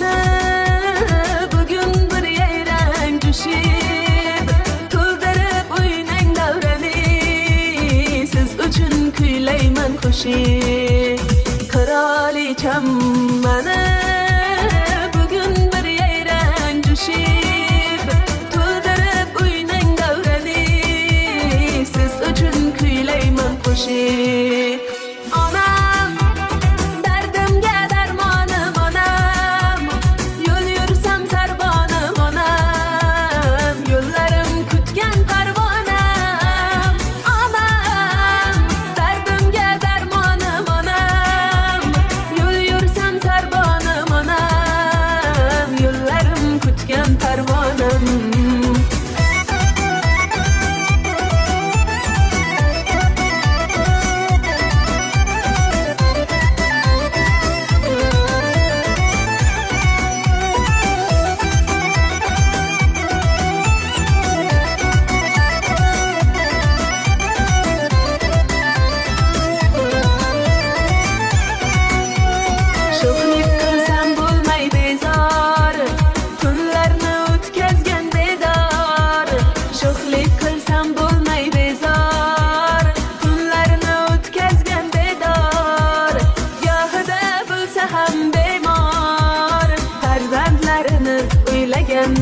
mana bugun bir yayrang jushib to'ldirib o'ynang davrani siz uchun kuylayman qo'shiq qirolicham mana bugun bir yayrang jushib to'ldirib o'ynang davrani siz uchun kuylayman qo'shiq onam dardimga darmonim onam yo'l yursam sarbonim onam yo'llarim kutgan parvonam onam dardimga darmonim onam yo'l yursam sarbonim onam yo'llarim kutgan parvonam sho'xlik qilsam bo'lmay bezor tunlarni o'tkazgan bedor sho'xlik qilsam bo'lmay bezor tunlarni o'tkazgan bedor gohida bo'lsa ham bemor farzandlarini o'ylagan